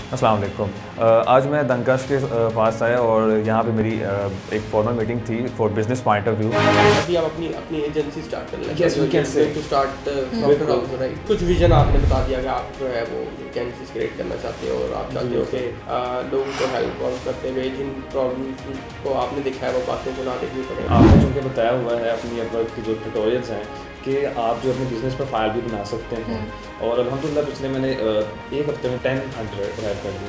अस्सलाम वालेकुम। आज मैं दंकाश के पास आया और यहाँ पे मेरी एक फॉर्मल मीटिंग थी for business point of view. अभी आप अपनी अपनी एजेंसी स्टार्ट कर लें। Yes, we can say. To start software house, right. कुछ विजन आपने बता दिया कि आप जो है वो वैकेंसीज क्रिएट करना चाहते हो और आप चाहते हो कि लोगों को हेल्प और करते हुए जिन प्रॉब्लम्स को आपने देखा है वो बातें को ना देखनी पड़े। आपने चूँकि बताया हुआ है अपनी अपवर्क की जो ट्यूटोरियल्स हैं कि आप जो अपने बिजनेस प्रोफाइल भी बना सकते हैं और अल्हम्दुलिल्लाह पिछले मैंने एक हफ्ते में 10 हायर कर दी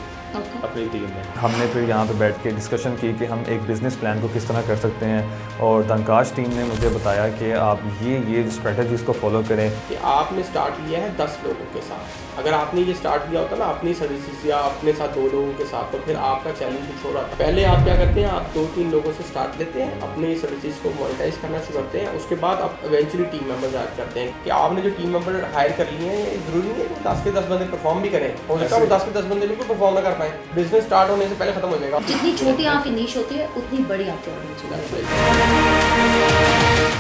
अपनी टीम में। हमने फिर यहाँ पे बैठ के डिस्कशन की कि हम एक बिज़नेस प्लान को किस तरह कर सकते हैं और दंकाश टीम ने मुझे बताया कि आप ये स्ट्रेटजीज़ को फॉलो करें। कि आपने स्टार्ट लिया है 10 लोगों के साथ, अगर आपने ये स्टार्ट किया होता ना अपनी सर्विसेज या अपने साथ 2 लोगों के साथ, तो फिर आपका चैलेंज कुछ हो रहा था। पहले आप क्या करते हैं, आप 2-3 लोगों से स्टार्ट लेते हैं, अपने सर्विसेज को मोनेटाइज करना शुरू करते हैं, उसके बाद आप इवेंचुअली टीम मेंबर्स ऐड करते हैं। कि आपने जो टीम मेंबर हायर कर लिए हैं, ज़रूरी नहीं है कि 10 के 10 बंदे परफॉर्म भी करें, हो सकता है वो 10 के 10 बंदे बिल्कुल परफॉर्म ना कर पाए, बिजनेस स्टार्ट होने से पहले खत्म हो जाएगा। जितनी छोटी आपकी नीश होती है उतनी बड़ी आपकी ऑडियंस होती है।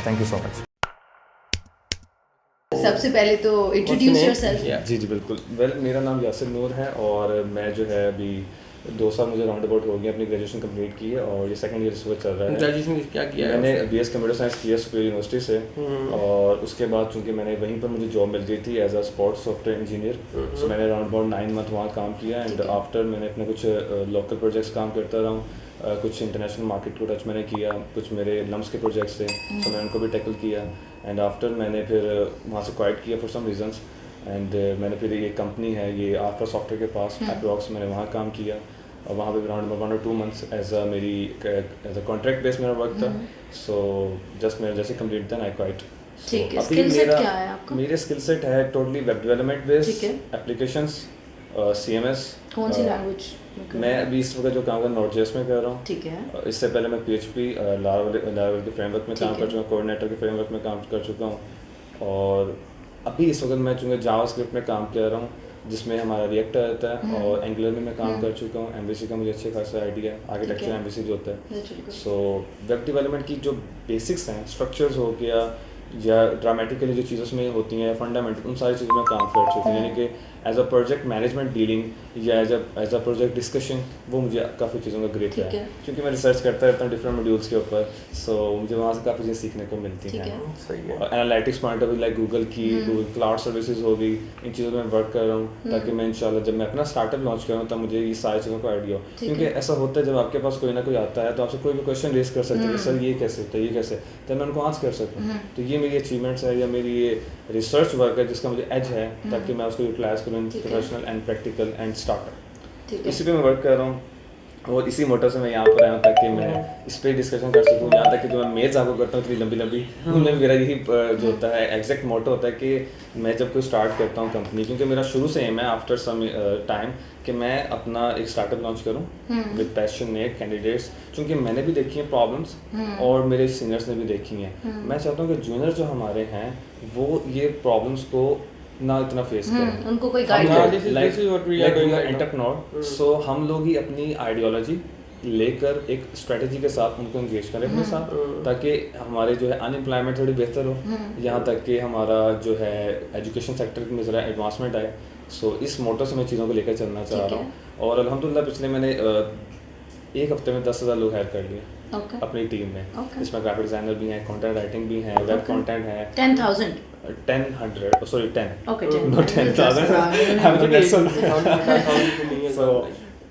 Thank you so much. सबसे पहले तो इंट्रोड्यूस योरसेल्फ। जी बिल्कुल। मेरा नाम यासिर नूर है और मैं जो है अभी 2 साल मुझे राउंड अबाउट हो गया अपनी ग्रेजुएशन कंप्लीट की है और ये सेकंड ईयर इस वक्त चल रहा है। ग्रेजुएशन क्या किया है? मैंने बीएस कंप्यूटर साइंस किया सुपीरियर यूनिवर्सिटी से और उसके बाद चूंकि मैंने वहीं पर मुझे जॉब मिल गई थी as a sports software engineer, so मैंने अराउंड अबाउट 9 मंथ वहाँ काम किया एंड आफ्टर मैंने अपने कुछ लोकल प्रोजेक्ट्स काम करता रहा हूँ, कुछ इंटरनेशनल मार्केट को टच मैंने किया, कुछ मेरे लम्स के प्रोजेक्ट्स थे सो मैंने उनको भी टैकल किया एंड आफ्टर मैंने फिर वहाँ से क्वाइट किया फॉर सम रीजंस एंड मैंने फिर ये कंपनी है ये आफ्टर सॉफ्टवेयर के पास अप्रॉक्स मैंने वहाँ काम किया और वहाँ पे अराउंड 1 और 2 months as a contract base मेरा वर्क था। सो जस्ट मेरा जैसे कंप्लीट देन आई क्वाइट। ठीक है, स्किल सेट क्या है आपका? मेरे स्किल सेट है totally web development based applications, CMS. कौन सी लैंग्वेज? मैं अभी इस वक्त जो काम कर नोड.जेएस में कर रहा हूँ। ठीक है। इससे पहले मैं PHP लारावेल के फ्रेमवर्क में काम कर चुका हूँ, कोऑर्डिनेटर के फ्रेमवर्क में काम कर चुका हूँ और अभी इस वक्त मैं चूँकि जावास्क्रिप्ट में काम कर रहा हूँ जिसमें हमारा रिएक्ट आता है और एंगुलर में मैं काम कर चुका हूँ। एमवीसी का मुझे अच्छे खासा आइडिया है, आर्किटेक्चर एमवीसी जो होता है। सो वेब डेवलपमेंट की जो बेसिक्स हैं, स्ट्रक्चर्स हो गया या ड्रामेटिकली जो चीज़ों में होती हैं फंडामेंटल, उन सारी चीज़ों में काम कर चुके हैं, यानी कि as a project management dealing या एज अ प्रोजेक्ट डिस्कशन, वो मुझे काफ़ी चीज़ों का ग्रेट है क्योंकि मैं रिसर्च करता रहता हूँ डिफरेंट मॉड्यूल्स के ऊपर। सो मुझे वहाँ से काफ़ी चीज़ें सीखने को मिलती हैं। और analytics point of view like Google की गूगल क्लाउड सर्विसेज हो गई, इन चीज़ों में वर्क कर रहा हूँ ताकि मैं इंशाल्लाह जब मैं अपना स्टार्टअप लॉन्च करूँ तब मुझे ये सारी चीज़ों का आइडिया हो। क्योंकि ऐसा होता है जब आपके पास कोई ना कोई आता है तो आपसे कोई भी क्वेश्चन रेस कर सकते हैं, सर ये कैसे होता है, ये कैसे, तो मैं उनको आंसर कर सकूँ। तो ये मेरी अचीवमेंट्स है या मेरी ये रिसर्च वर्क है जिसका मुझे एज है ताकि मैं उसको यूटिलाइज करूँ professional and practical and startup. इसी पे मैं वर्क कर रहा हूँ और इसी मोटर से मैं यहाँ पर आया हूँ ताकि मैं इस पर डिस्कशन कर सकूँ। यहाँ तक कि जो मैं मेल्स आपको करता हूँ इतनी लंबी लंबी, उनमें मेरा यही जो होता है एग्जैक्ट मोटो होता है कि मैं जब कोई स्टार्ट करता हूँ कंपनी, क्योंकि मेरा शुरू से एम है आफ्टर सम टाइम कि मैं अपना एक स्टार्टअप लॉन्च करूँ विद पैशनेट कैंडिडेट्स, क्योंकि मैंने भी देखी हैं प्रॉब्लम्स और मेरे सीनियर्स ने भी देखी हैं। मैं चाहता हूँ कि जूनियर जो हमारे हैं वो ये प्रॉब्लम्स को ना इतना फेस करें, उनको कोई गाइड एंटरप्रेन्योर। सो हम लोग ही अपनी आइडियोलॉजी लेकर एक स्ट्रेटजी के साथ उनको एंगेज करें अपने साथ ताकि हमारे जो है अनएम्प्लॉयमेंट थोड़ी बेहतर हो, यहाँ तक कि हमारा जो है एजुकेशन सेक्टर में ज़रा एडवांसमेंट आए। सो इस मोटो से मैं चीज़ों को लेकर चलना चाह रहा हूँ और अल्हम्दुलिल्लाह पिछले मैंने एक हफ्ते में 10,000 लोग हायर कर लिए अपनी टीम में। इसमें ग्राफिक डिज़ाइनर भी हैं, कंटेंट राइटिंग भी है, वेब कंटेंट है। 10,000 sorry 10 okay 10 not 10,000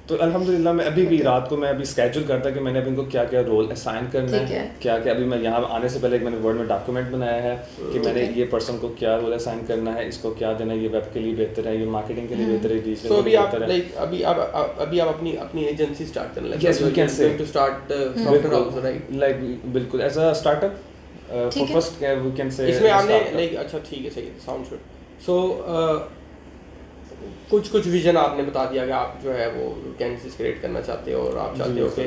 तो अल्हम्दुलिल्लाह मैं अभी भी रात को मैं अभी स्केड्यूल करता कि मैंने अभी इनको क्या क्या रोल असाइन करना है, क्या क्या अभी मैं यहाँ आने से पहले मैंने वर्ड में डॉक्यूमेंट बनाया है कि मैंने ये पर्सन को क्या रोल असाइन करना है, इसको क्या देना है, ये वेब के लिए बेहतर है, ये मार्केटिंग के लिए बेहतर है, डिजिटल के लिए बेहतर है। अभी आप अपनी एजेंसी स्टार्ट करने लगे। Yes we can say to start software house, right? Like बिल्कुल as a startware for first we can say इसमें आपने लाइक अच्छा ठीक है, सही है, साउंड गुड। सो कुछ विजन आपने बता दिया कि आप जो है वो वैकेंसीज क्रिएट करना चाहते हो और आप चाहते हो कि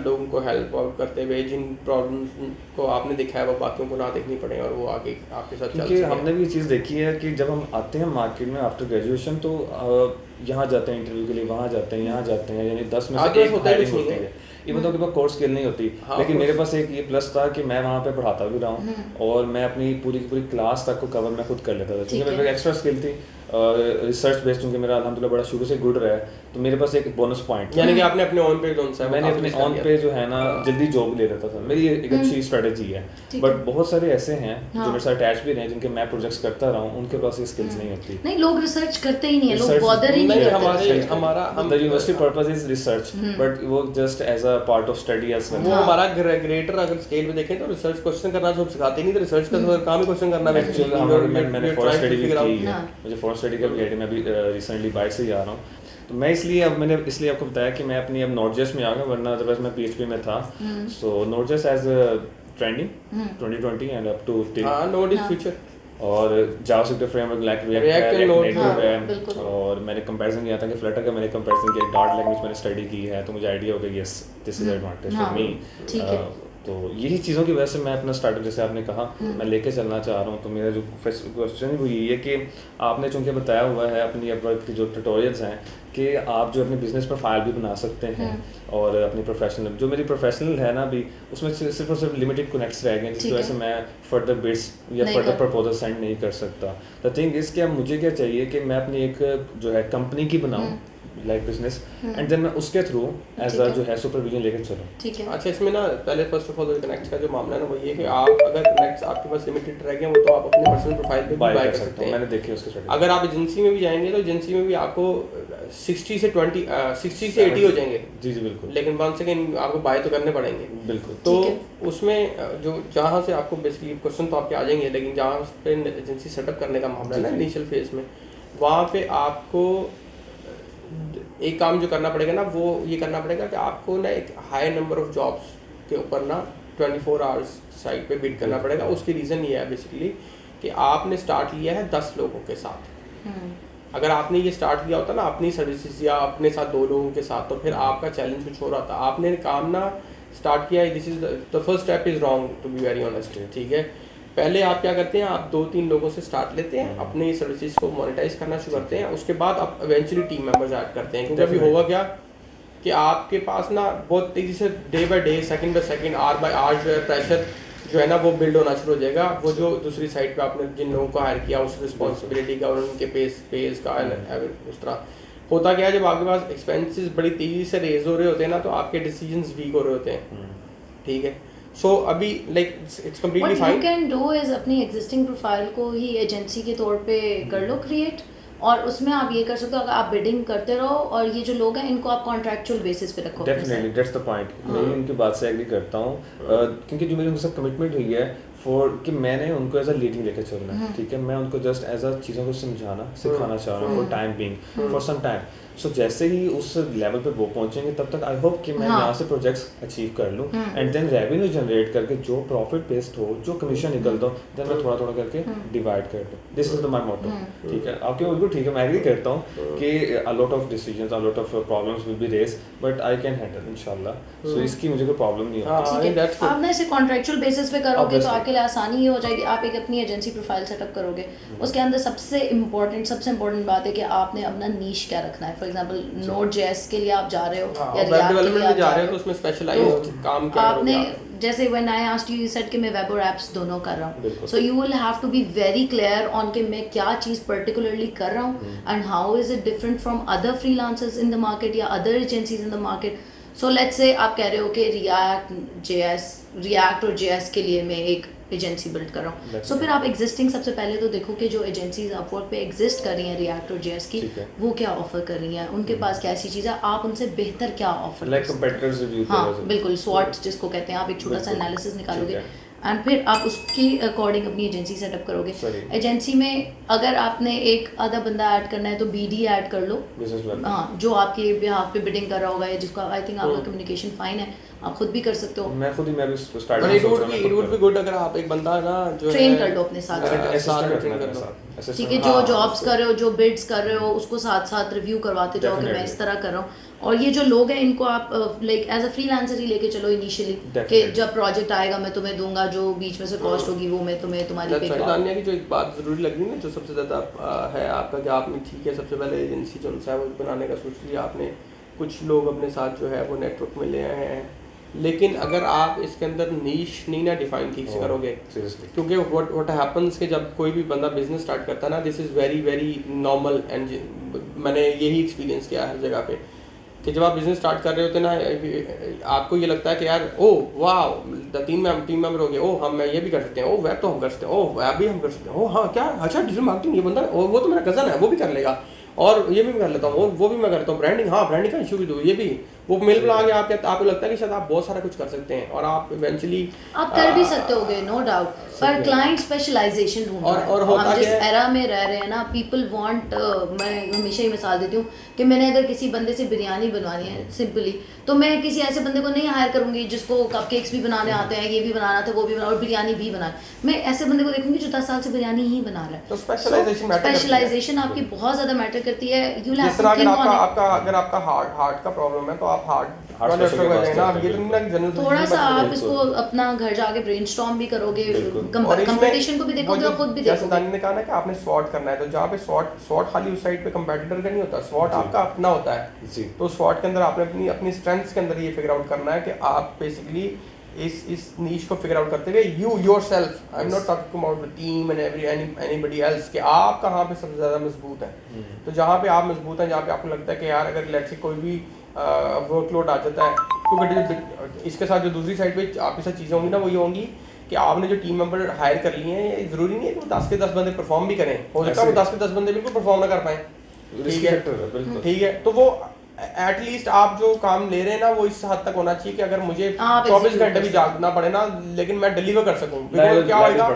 लोगों को हेल्प और करते हुए जिन प्रॉब्लम्स को आपने देखा है वो बाकियों को ना देखनी पड़े और वो आगे आपके साथ चल सके। हमने भी ये चीज़ देखी है कि जब हम आते हैं मार्केट में आफ्टर ग्रेजुएशन तो यहाँ जाते हैं इंटरव्यू के लिए, वहाँ जाते हैं, यहाँ जाते हैं, यानी 10 में से 1 हायरिंग होती है। इवन तो के पास कोर्स स्किल नहीं होती, लेकिन मेरे पास एक ये प्लस था कि मैं वहाँ पे पढ़ाता भी रहा हूँ और मैं अपनी पूरी की पूरी क्लास तक को कवर मैं खुद कर लेता था क्योंकि मेरे पास एक्स्ट्रा स्किल थी रिसर्च बेस्ड चूँकि मेरा अल्हम्दुलिल्लाह बड़ा शुरू से गुड रहा है, तो मेरे पास एक बोनस पॉइंट यानी कि आपने अपने ऑन पे लोन से मैंने अपने ऑन पे जो है ना जल्दी जॉब ले लेता था, मेरी एक अच्छी स्ट्रेटजी है। बट बहुत सारे ऐसे हैं जो मेरे साथ अटैच भी रहे हैं, जिनके मैं प्रोजेक्ट्स करता रहा हूँ, उनके पास ये स्किल्स नहीं होती। नहीं, लोग रिसर्च करते ही नहीं है, लोग बॉदर ही नहीं करते। हमारा the university purpose is research, but वो just as a part of study as वो हमारा ग्रेटर अगर स्केल पे देखें तो रिसर्च क्वेश्चन करना सब सिखाते नहीं, तो रिसर्च का तो काम ही क्वेश्चन करना है। एक्चुअली मैंने फॉरेस्ट स्टडी भी की है, मुझे फॉरेस्ट स्टडी का भी आइडिया, मैं अभी रिसेंटली बाइक से ही आ रहा हूँ, तो मैं मैंने इसलिए आपको बताया कि मैं अपनी अब Node.js में आ गया, वरना अदरवाइज मैं PHP में था। So Node.js as trending 2020 and up to node is future, और जावास्क्रिप्ट फ्रेमवर्क लाइक रिएक्ट है, नेटिव है, और मैंने कंपैरिजन किया था कि फ्लटर का मैंने कंपैरिजन किया, डार्ट लैंग्वेज मैंने स्टडी की है, तो मुझे आइडिया हो गया yes this is advantage for me. तो यही चीज़ों की वजह से मैं अपना स्टार्टअप, जैसे आपने कहा, मैं लेके चलना चाह रहा हूँ। तो मेरा जो क्वेश्चन है वो यही है कि आपने चूँकि बताया हुआ है अपनी अपवर्क की जो ट्यूटोरियल्स हैं कि आप जो अपने बिजनेस प्रोफाइल भी बना सकते हैं, और अपनी प्रोफेशनल, जो मेरी प्रोफेशनल है ना अभी, उसमें सिर्फ और सिर्फ लिमिटेड कनेक्ट्स रह गए, जिसकी वजह से मैं फर्दर बिट्स या फर्दर प्रपोजल सेंड नहीं कर सकता। द थिंग इज कि अब मुझे क्या चाहिए कि मैं अपनी एक जो है कंपनी की बनाऊँ, लाइक बिजनेस, एंड देन मैं उसके थ्रू एज अ जो है सुपरविजन लेकर चलूं। ठीक है। अच्छा, इसमें ना पहले फर्स्ट ऑफ ऑल कनेक्ट का जो मामला है ना वो ये है कि आप अगर कनेक्ट्स आपके पास लिमिटेड रह गए वो तो आप अपने पर्सनल प्रोफाइल पे भी बाय कर सकते हैं। मैंने देखी उसके स्टडी। अगर आप एजेंसी में भी जाएंगे तो एजेंसी में भी आपको 60 से 80 हो जाएंगे। जी जी बिल्कुल। लेकिन वंस अगेन आपको बाय तो करने पड़ेंगे। बिल्कुल। तो उसमें जो जहाँ से आपको बेसिकली क्वेश्चन तो आपके आ जाएंगे, लेकिन जहाँ पे एजेंसी सेटअप करने का मामला है ना इनिशियल फेज में, वहाँ पे आपको एक काम जो करना पड़ेगा ना वो ये करना पड़ेगा कि आपको ना एक हाई नंबर ऑफ जॉब्स के ऊपर ना 24 आवर्स साइट पे बिड करना पड़ेगा। उसकी रीज़न ये है बेसिकली कि आपने स्टार्ट लिया है 10 लोगों के साथ। अगर आपने ये स्टार्ट किया होता ना अपनी सर्विसेज या अपने साथ 2 लोगों के साथ, तो फिर आपका चैलेंज कुछ हो रहा था। आपने काम ना स्टार्ट किया है, this is the first step is wrong to be very honest. ठीक है, पहले आप क्या करते हैं, आप 2-3 लोगों से स्टार्ट लेते हैं, अपनी सर्विसेज को मोनेटाइज करना शुरू करते हैं, उसके बाद आप इवेंचुअली टीम मेंबर्स ऐड करते हैं। क्योंकि अभी होगा क्या कि आपके पास ना बहुत तेज़ी से day by day, second by second, hour by hour जो है प्रेशर जो है ना वो बिल्ड होना शुरू हो जाएगा। वो जो दूसरी साइड पे आपने जिन लोगों को हायर किया उस रिस्पॉन्सिबिलिटी का और उनके पेस का उस तरह होता क्या है, जब आपके पास एक्सपेंसेस बड़ी तेज़ी से रेज हो रहे होते हैं ना तो आपके डिसीजंस वीक हो रहे होते हैं। ठीक है, सो अभी like it's completely fine. What you can do is अपनी एग्जिस्टिंग प्रोफाइल को ही एजेंसी के तौर पे कर लो क्रिएट, और उसमें आप ये कर सकते हो, अगर आप बिडिंग करते रहो और ये जो लोग हैं इनको आप कॉन्ट्रैक्चुअल बेसिस पे रखो। Definitely that's the point. मैं इनकी बात से एग्री करता हूँ, क्योंकि जो मेरी उनके साथ कमिटमेंट हुई है कि मैंने उनको एज अ लीडिंग लेकर चलना है। ठीक है, मैं उनको जस्ट एज अ चीज़ों को समझाना सिखाना चाह रहा हूँ for time being, for some time. So जैसे ही उस लेवल पे वो पहुंचेंगे तब तक आई होप कि मैं यहाँ से प्रोजेक्ट्स अचीव कर लूँ, एंड देन रेवेन्यू जनरेट करके जो प्रॉफिट बेस्ड हो, जो कमीशन निकलता हो, देन मैं थोड़ा थोड़ा करके डिवाइड कर दूँ। दिस इज माय मोटो। ठीक है, आपके बिल्कुल ठीक है, मैं एग्री करता हूँ कि a lot of decisions, a lot of problems will be raise, but I can handle इंशाल्लाह। सो इसकी मुझे कोई प्रॉब्लम नहीं होती। आप ना इसे कॉन्ट्रैक्चुअल बेसिस पे करोगे तो आपके लिए आसानी ये हो जाएगी। आप एक अपनी एजेंसी प्रोफाइल सेटअप करोगे, उसके अंदर सबसे इम्पोर्टेंट बात है कि आपने अपना नीश क्या रखना है। फॉर एग्जांपल Node.js के लिए आप जा रहे हो या React के लिए आप जा रहे हो तो उसमें स्पेशलाइज्ड काम क्या आपने जैसे when I asked you said कि मैं वेब और एप्स दोनों कर रहा हूँ, so you will have to be very clear on कि मैं क्या चीज़ पर्टिकुलरली कर रहा हूँ and how is it different from other freelancers in the market या other agencies in the market. So let's say आप कह रहे हो कि रिएक्ट और JS के लिए मैं एक एजेंसी बिल्ड कर रहा हूँ। सो फिर आप एग्जिस्टिंग सबसे पहले तो देखो कि जो एजेंसीज अपवर्क पे एग्जिस्ट कर रही हैं रिएक्ट और JS की, वो क्या ऑफर कर रही हैं, उनके पास क्या ऐसी चीज़ है, आप उनसे बेहतर क्या ऑफर लाइक कंपीटिटर्स रिव्यू। हाँ बिल्कुल, स्वॉट जिसको कहते हैं, आप एक छोटा सा एनालिसिस निकालोगे एंड फिर आप उसकी अकॉर्डिंग अपनी एजेंसी सेटअप करोगे। एजेंसी में अगर आपने एक आधा बंदा ऐड करना है तो BD ऐड कर लो, हाँ, जो आपके बिहाफ पे बिडिंग कर रहा होगा या जिसका आई थिंक आपका कम्युनिकेशन फाइन है, आप खुद भी कर सकते हो। मैं भी start it would be good अगर आप एक बंदा ना जो ट्रेन कर लो अपने साथ, ठीक है, जो जॉब्स कर रहे हो, जो बिड्स कर रहे हो, उसको साथ साथ रिव्यू करवाते जाओ कि मैं इस तरह कर रहा हूँ। और ये जो लोग हैं इनको आप लाइक एज अ फ्रीलांसर ही लेके चलो इनिशियली, कि जब प्रोजेक्ट आएगा मैं तुम्हें दूंगा, जो बीच में से कॉस्ट होगी वो मैं तुम्हें तुम्हारी पे करूंगा। की जो एक बात जरूरी लग रही है ना, जो सबसे ज़्यादा है आपका कि आपने ठीक है सबसे पहले एजेंसी जो है वो बनाने का सोच लिया आपने, कुछ लोग अपने साथ जो है वो नेटवर्क में ले आए हैं, लेकिन अगर आप इसके अंदर नीश नहीं ना डिफाइन ठीक से करोगे, क्योंकि व्हाट हैपन्स कि जब कोई भी बंदा बिजनेस स्टार्ट करता है ना, this is very very normal and मैंने यही एक्सपीरियंस किया हर जगह पे कि जब आप बिजनेस स्टार्ट कर रहे होते ना, आपको ये लगता है कि यार ओ वाह टीम मेंबर हो गए, ओ हम ये भी कर सकते हैं, ओ वेब तो हम कर सकते हैं, ओ वेब भी हम कर सकते हैं, ओ हाँ क्या अच्छा डिजिटल मार्केटिंग ये बंदा, वो तो मेरा कज़न है वो भी कर लेगा, और ये भी मैं कर लेता हूँ, और वो भी मैं करता हूँ, ब्रांडिंग, हाँ ब्रांडिंग का इशू भी दो, ये भी वो मेल पर आ गया, आपको लगता है कि शायद आप बहुत सारा कुछ कर सकते हैं, और आप इवेंचुअली आप कर भी सकते होगे, नो डाउट, पर क्लाइंट स्पेशलाइजेशन ढूंढ रहा है। और होता हम जिस है एरा में रह रहे हैं ना, पीपल वांट, मैं हमेशा ही मिसाल देती हूँ कि मैंने अगर किसी बंदे से बिरयानी बनवानी है सिंपली, तो मैं किसी ऐसे बंदे को नहीं हायर करूंगी जिसको कपकेक्स भी बनाने आते हैं, ये भी बनाना था, वो भी बना, और बिरयानी भी बना, मैं ऐसे बंदे को देखूंगी जो 10 साल से बिरयानी ही बना रहा है। तो स्पेशलाइजेशन आपकी बहुत ज्यादा मैटर करती है। अगर आपका हार्ट का प्रॉब्लम है तो आप थोड़ा सा आप इसको अपना घर जाके ब्रेनस्टॉर्म भी करोगे, कंपटीशन को भी देखोगे और खुद भी देखोगे। दानी ने कहा ना कि आपने स्वॉट करना है, तो जहाँ पे स्वॉट खाली उस साइड पे कंपेटिटर का नहीं होता, स्वॉट आपका अपना होता है। तो स्वॉट के अंदर आपने अपनी स्ट्रेंथ्स के अंदर ये फिगर आउट करना है कि आप बेसिकली इस नीश को फिगर आउट करते हुए you yourself, I am not talking about the team and anybody else, कि आप कहाँ पे सबसे ज़्यादा मजबूत हैं। तो जहाँ पे आप मजबूत हैं, जहाँ पे आपको लगता है कि यार अगर लेट्स से कोई भी वर्कलोड आ जाता है, क्योंकि इसके साथ जो दूसरी साइड पे आपके साथ चीज़ें होंगी ना, वो ये होंगी कि आपने जो टीम मेंबर हायर कर लिए हैं, ज़रूरी नहीं है कि वो 10 के 10 बंदे परफॉर्म भी करें, हो सकता है वो 10 के 10 बंदे बिल्कुल परफॉर्म ना कर पाएँ, ठीक है। तो वो एटलीस्ट आप जो काम ले रहे हैं ना, वो इस हद तक होना चाहिए कि अगर मुझे 24 घंटे भी जागना पड़े ना, लेकिन मैं डिलीवर कर सकूं। क्या होगा,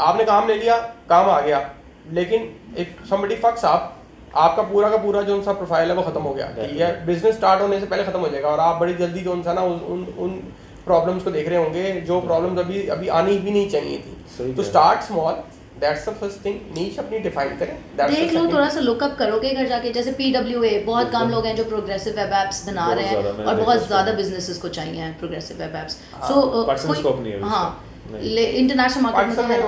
आपने काम ले लिया, काम आ गया, लेकिन इफ समबडी फक्स अप, आपका पूरा का पूरा जो सा प्रोफाइल है वो खत्म हो गया, ठीक है। बिजनेस स्टार्ट होने से पहले खत्म हो जाएगा, और आप बड़ी जल्दी जो सा ना उन प्रॉब्लम्स को देख रहे होंगे जो प्रॉब्लम्स अभी आनी भी नहीं चाहिए थी। तो start small, that's the first thing, niche अपनी डिफाइन करें, देख लो, थोड़ा सा लुकअप करोगे घर जाके, जैसे PWA बहुत काम लोग हैं जो प्रोग्रेसिव वेब एप्स बना रहे हैं, और बहुत ज़्यादा बिजनेसेस को चाहिए प्रोग्रेसिव वेब एप्स। सो हाँ, इंटरनेशनल मार्केट में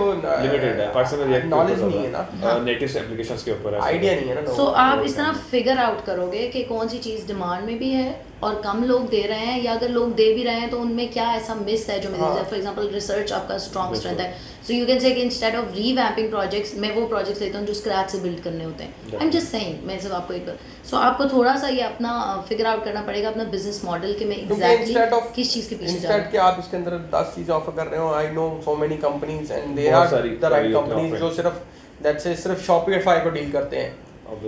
लिमिटेड है, पर्सनल नॉलेज नहीं है ना, नेटिव एप्लीकेशंस के ऊपर आइडिया नहीं है ना। सो आप इस तरह फिगर आउट करोगे कि कौन सी चीज़ डिमांड में भी है और कम लोग दे रहे हैं, या अगर लोग दे भी रहे हैं तो उनमें क्या ऐसा मिस है जो मेरे, फॉर एग्जांपल रिसर्च आपका स्ट्रॉन्ग स्ट्रेंथ है, सो यू कैन से कि इंस्टेड ऑफ रीवैम्पिंग प्रोजेक्ट्स, मैं वो प्रोजेक्ट्स लेता हूँ जो स्क्रैच से बिल्ड करने होते हैं। आई एम जस्ट सेइंग, मैं सिर्फ आपको एक, सो आपको थोड़ा सा ये अपना फिगर आउट करना पड़ेगा अपना बिजनेस मॉडल के, मैं एग्जैक्टली किस चीज़ के पीछे जा रहा हूँ। कि आप इसके अंदर 10 चीज़ें ऑफर कर रहे हो, I know so many companies and they are the right companies जो सिर्फ शॉपिफाई को डील करते हैं,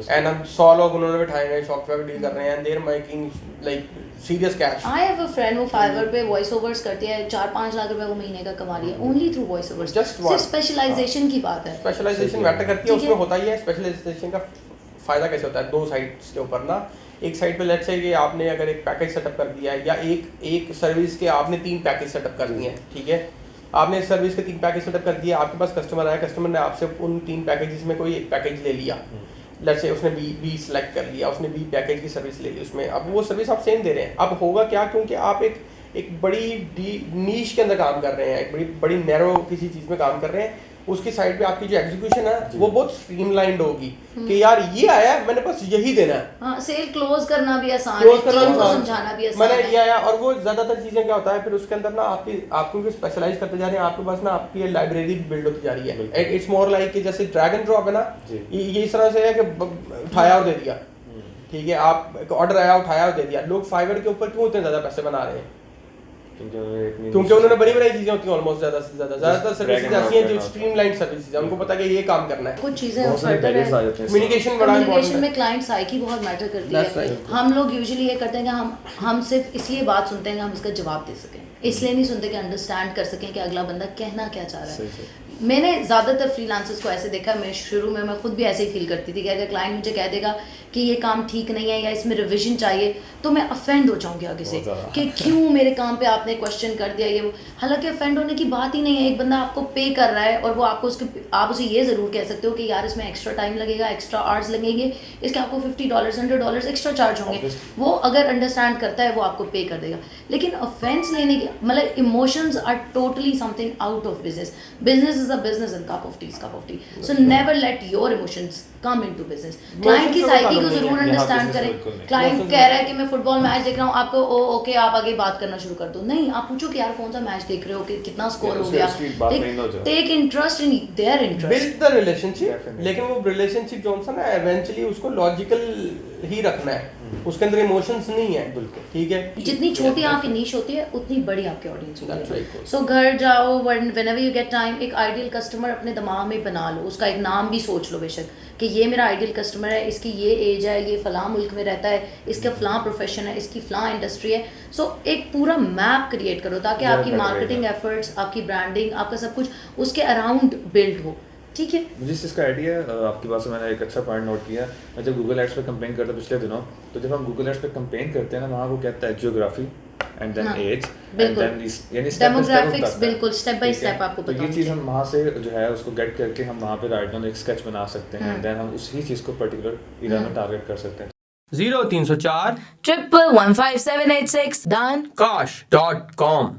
एंड हम 100 लोग उन्होंने बिठाए हैं शॉपिफाई को डील कर रहे हैं, and they are making like serious cash. I have a friend वो फाइवर पे वॉइस ओवर्स करती है, 4-5 लाख रुपए वो महीने का कमा रही है ओनली थ्रू वॉइस ओवर्स। सिर्फ स्पेशलाइजेशन की बात है, स्पेशलाइजेशन मैटर करती है, उसमें होता ही है। स्पेशलाइजेशन का फायदा कैसे होता है, दो साइड्स के ऊपर ना, एक साइड पे लेट्स से कि आपने अगर एक पैकेज सेटअप कर दिया है, या एक सर्विस के आपने 3 पैकेज सेटअप कर दिए हैं, ठीक है। आपने सर्विस के 3 पैकेज सेटअप कर दिया, आपके पास कस्टमर आया, कस्टमर ने आपसे उन 3 पैकेजेस में कोई एक पैकेज ले लिया, लेट्स से उसने बी सेलेक्ट कर लिया, उसने बी पैकेज की सर्विस ले ली उसमें, अब वो सर्विस आप सेम दे रहे हैं। अब होगा क्या, क्योंकि आप एक बड़ी नीश के अंदर काम कर रहे हैं, एक बड़ी नैरो किसी चीज़ में काम कर रहे हैं, उसकी साइड पे आपकी जो एग्जीक्यूशन है वो बहुत स्ट्रीमलाइंड होगी कि यार ये आया है, मैंने बस यही देना है। हाँ, सेल क्लोज करना भी आसान है, समझाना भी आसान मैंने है। ये आया, और वो ज़्यादातर चीज़ें क्या होता है फिर उसके अंदर ना आपको स्पेशलाइज करते जा रहे हैं, आपके पास ना आपकी लाइब्रेरी बिल्ड होती जा रही है। इट्स मोर लाइक कि जैसे ड्रैग एंड ड्रॉप है ना, ये इस तरह से है कि उठाया और दे दिया, ठीक है। आप ऑर्डर आया, उठाया और दे दिया। लोग फाइवर के ऊपर क्यों इतने ज़्यादा पैसे बना रहे हैं, क्योंकि उन्होंने बड़ी चीजें होती हैं, ऑलमोस्ट ज्यादातर सर्विसेज ऐसी हैं जो स्ट्रीमलाइन सर्विसेज हैं, उनको पता है कि ये काम करना है। कुछ चीजें कम्युनिकेशन बड़ा इंपॉर्टेंट है, में क्लाइंट साइकी बहुत मैटर करती है। हम लोग यूजुअली ये करते हैं कि हम सिर्फ इसलिए बात सुनते हैं कि हम इसका जवाब दे सकें, इसलिए नहीं सुनते कि अंडरस्टैंड कर सकें कि अगला बंदा कहना क्या चाह रहा है। मैंने ज़्यादातर फ्रीलांसर्स को ऐसे देखा, मैं शुरू में मैं खुद भी ऐसे ही फील करती थी कि अगर क्लाइंट मुझे कह देगा कि ये काम ठीक नहीं है या इसमें रिविजन चाहिए, तो मैं अफेंड हो जाऊंगी आगे से कि क्यों मेरे काम पे आपने क्वेश्चन कर दिया ये वो। हालांकि अफेंड होने की बात ही नहीं है, एक बंदा आपको पे कर रहा है और वो आपको आप उसे ये ज़रूर कह सकते हो कि यार इसमें एक्स्ट्रा टाइम लगेगा, एक्स्ट्रा आवर्स लगेंगे, इसके आपको $50 $100 एक्स्ट्रा चार्ज होंगे। वो अगर अंडरस्टैंड करता है वो आपको पे कर देगा। लेकिन ऑफेंस लेने की मतलब emotions are totally something out of business. Business is a business and cup of tea. So never let your emotions come into business. Client की साइकी को जरूर अंडरस्टैंड करें। क्लाइंट कह रहा है कि मैं फुटबॉल मैच देख रहा हूँ, आपको ओके आप आगे बात करना शुरू कर दो। नहीं, आप पूछो कि यार कौन सा मैच देख रहे हो, कि कितना स्कोर हो गया, take interest in their interest, build the relationship. लेकिन वो रिलेशनशिप जो है ना, इवेंचुअली उसको लॉजिकल ही रखना है, उसके अंदर इमोशंस नहीं है। बिल्कुल ठीक है। जितनी छोटी आपकी नीश होती है उतनी बड़ी आपकी ऑडियंस होती है। right. सो घर जाओ, व्हेनेवर यू गेट टाइम, एक आइडियल कस्टमर अपने दिमाग में बना लो, उसका एक नाम भी सोच लो बेशक कि ये मेरा आइडियल कस्टमर है, इसकी ये एज है, ये फलां मुल्क में रहता है, इसका फलां प्रोफेशन है, इसकी फलां इंडस्ट्री है। सो एक पूरा मैप क्रिएट करो ताकि आपकी मार्केटिंग एफर्ट्स, आपकी ब्रांडिंग, आपका सब कुछ उसके अराउंड बिल्ड हो। ठीक है। मुझे इसका आइडिया है, आपकी बात से मैंने एक अच्छा पॉइंट नोट किया। मैं जब गूगल एड्स पे कंपेन करता पिछले दिनों, तो जब हम गूगल एड्स पे कंपेन करते हैं ना, वहाँ वो कहता है geography and then age and then यानी डेमोग्राफिक्स, बिल्कुल स्टेप बाय स्टेप आपको बताऊंगा। तो ये चीज़ हम वहाँ से जो है उसको गेट करके हम वहाँ पे राइट डाउन एक स्केच बना सकते हैं, देन हम उसी चीज़ को पर्टिकुलर एरिया में टारगेट कर सकते हैं। 0304 1115786 done Kash.com